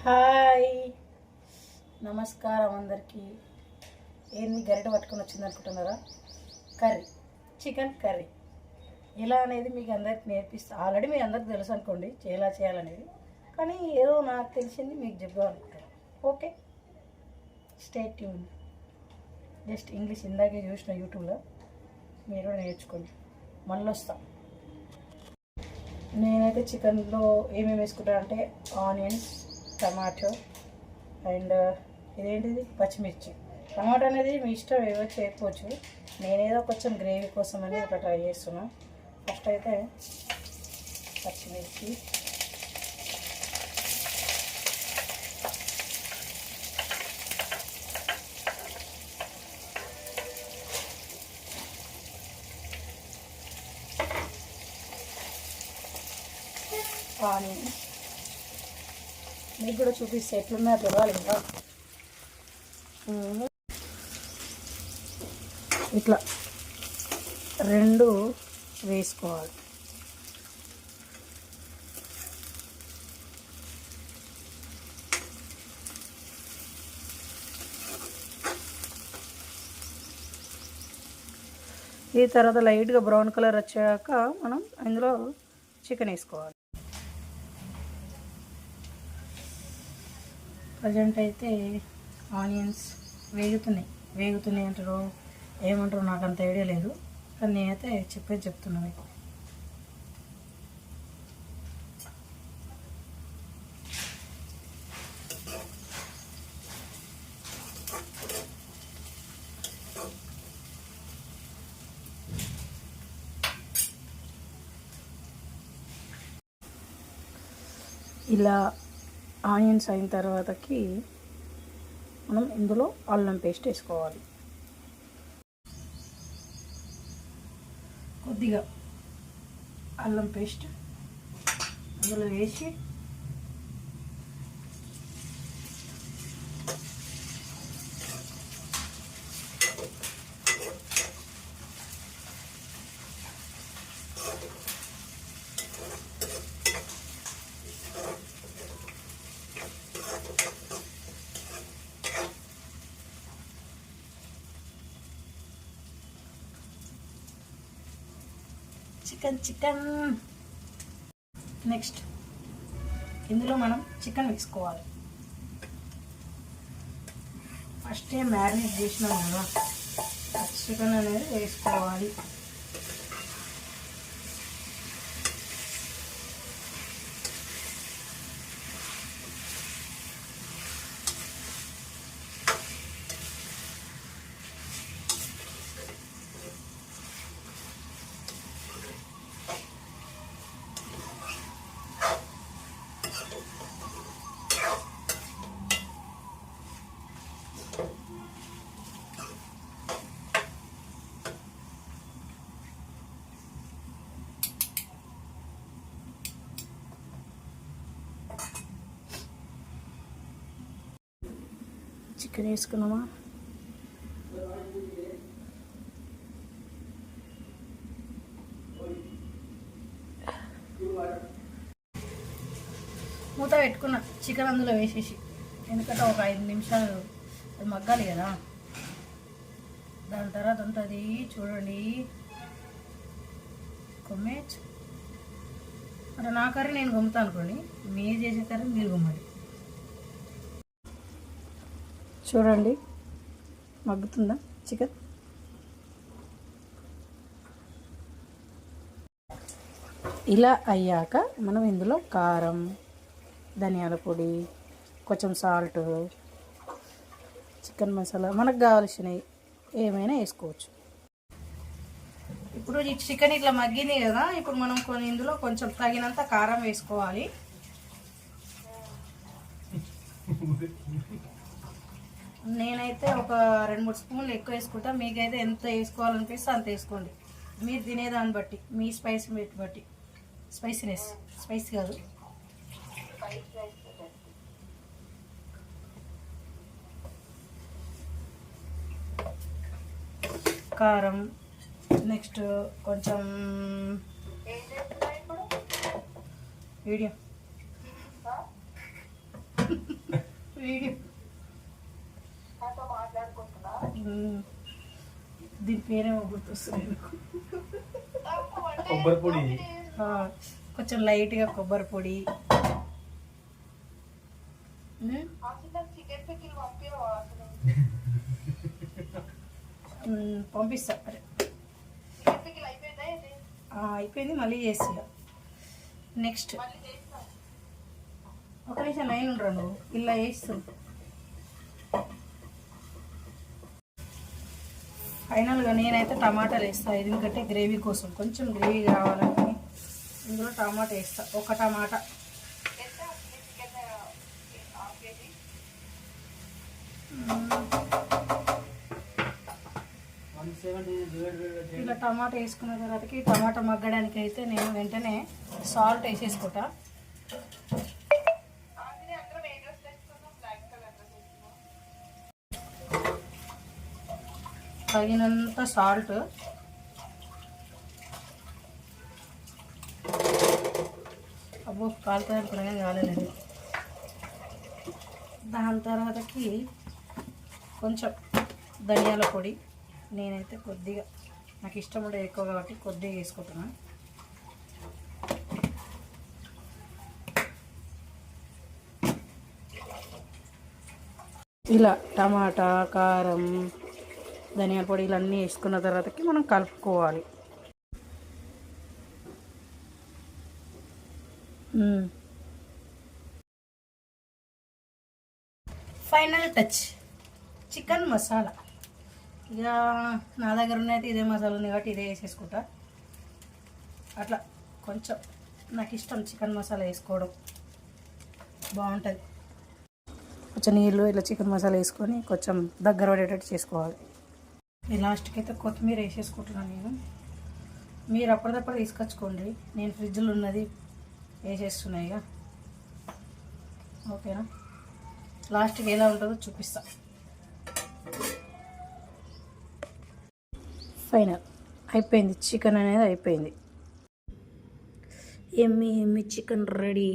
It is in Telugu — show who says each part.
Speaker 1: హాయ్, నమస్కారం అందరికీ. ఏంది గరిట పట్టుకొని వచ్చింది అనుకుంటున్నారా? కర్రీ, చికెన్ కర్రీ ఎలా అనేది మీకు అందరికి నేర్పిస్తా. ఆల్రెడీ మీ అందరికి తెలుసు అనుకోండి ఎలా చేయాలనేది, కానీ ఏదో నాకు తెలిసింది మీకు చెప్పాలనుకుంటాను. Okay, stay tune. Just English ఇందాకే చూసిన యూట్యూబ్లో, మీరు కూడా నేర్చుకోండి. మళ్ళీ వస్తాం. నేనైతే చికెన్లో ఏమేమి వేసుకుంటాను అంటే ఆనియన్స్, టమాటో అండ్ ఇదేంటిది పచ్చిమిర్చి. టమాటో అనేది మీ ఇష్టం, ఏవో చేయకపోవచ్చు. నేనేదో కొంచెం గ్రేవీ కోసం అని ఒక ట్రై చేస్తున్నాను. ఫస్ట్ అయితే పచ్చిమిర్చి, ఆనియన్స్. మీకు కూడా చూపిస్తే ఎట్లున్నా తెలవాలి ఇంకా. ఇట్లా రెండు వేసుకోవాలి. ఈ తర్వాత లైట్గా బ్రౌన్ కలర్ వచ్చాక మనం అందులో చికెన్ వేసుకోవాలి. ప్రజెంట్ అయితే ఆనియన్స్ వేగుతున్నాయి అంటారు, ఏమంటారు నాకు అంత ఐడియా లేదు, కానీ నేనైతే చెప్తున్నా మీకు. ఇలా ఆనియన్స్ అయిన తర్వాతకి మనం ఇందులో అల్లం పేస్ట్ వేసుకోవాలి. కొద్దిగా అల్లం పేస్ట్ అందులో వేసి చికెన్ నెక్స్ట్ ఇందులో మనం చికెన్ వేసుకోవాలి. ఫస్టే మ్యారినేట్ చేసినాం కదా, చికెన్ అనేది వేసుకోవాలి. చికెన్ వేసుకున్నామా, మూత పెట్టుకున్న చికెన్ అందులో వేసేసి, ఎందుకంటే ఒక 5 నిమిషాలు అది మగ్గాలి కదా. దాని తర్వాత ఉంటుంది చూడండి కొమ్మేజ్. అంటే నా కర్రీ నేను గుమ్ముతా అనుకోండి, మీరు చేసే కర్రీ మీరు గుమ్మండి. చూడండి మగ్గుతుందా చికెన్. ఇలా అయ్యాక మనం ఇందులో కారం, ధనియాల పొడి, కొంచెం సాల్ట్, చికెన్ మసాలా మనకు కావాల్సినవి ఏమైనా వేసుకోవచ్చు. ఇప్పుడు ఈ చికెన్ ఇట్లా మగ్గింది కదా, ఇప్పుడు మనం ఇందులో కొంచెం తగినంత కారం వేసుకోవాలి. నేనైతే ఒక 2-3 స్పూన్లు ఎక్కువ వేసుకుంటా. మీకైతే ఎంత వేసుకోవాలనిపిస్తే అంత వేసుకోండి, మీరు తినేదాన్ని బట్టి, మీ స్పైసీ బట్టి. స్పైసీ కాదు, కారం. నెక్స్ట్ కొంచెం వీడియో దీని పేరేమో గుర్తొస్తుంది నాకు.
Speaker 2: కొబ్బరి పొడి.
Speaker 1: కొంచెం లైట్గా కొబ్బరి పొడి. పంపిస్తా. అయిపోయింది, మళ్ళీ చేసి. నెక్స్ట్ ఒక నిమిషం లైన్ ఉండరు, నువ్వు ఇలా వేస్తావు. ఫైనల్గా నేనైతే టమాటాలు వేస్తాను, ఎందుకంటే గ్రేవీ కోసం కొంచెం గ్రేవీ కావాలని ఇందులో టమాటా వేస్తా. ఒక టమాటా. ఇలా టమాటా వేసుకున్న తర్వాతకి టమాటా మగ్గడానికి అయితే నేను వెంటనే సాల్ట్ వేసేసుకుంటా. తగినంత సాల్ట్, అబ్బో కాలుతుంది అనుకున్నా కాలేదు. దాని తర్వాతకి కొంచెం ధనియాల పొడి. నేనైతే కొద్దిగా, నాకు ఇష్టం ఉండే ఎక్కువ కాబట్టి కొద్దిగా వేసుకుంటున్నాను. ఇలా టమాటా, కారం, ధనియాల పొడి ఇవన్నీ వేసుకున్న తర్వాతకి మనం కలుపుకోవాలి. Final touch chicken masala. ఇక నా దగ్గర ఉన్నైతే ఇదే మసాలా ఉంది కాబట్టి ఇదే వేసేసుకుంటా. అట్లా కొంచెం నాకు ఇష్టం చికెన్ మసాలా వేసుకోవడం, బాగుంటుంది. కొంచెం నీళ్ళు ఇట్లా చికెన్ మసాలా వేసుకొని కొంచెం దగ్గర పడేటట్టు చేసుకోవాలి. ఈ లాస్ట్కి అయితే కొత్తిమీర వేసేసుకుంటున్నాను నేను. మీరు అప్పటిదప్పుడు తీసుకొచ్చుకోండి, నేను ఫ్రిడ్జ్లో ఉన్నది వేసేస్తున్నాయి. ఇక ఓకేనా, లాస్ట్కి ఎలా ఉంటుందో చూపిస్తా. ఫైనల్ అయిపోయింది, చికెన్ అనేది అయిపోయింది. ఎమ్మి చికెన్ రెడీ.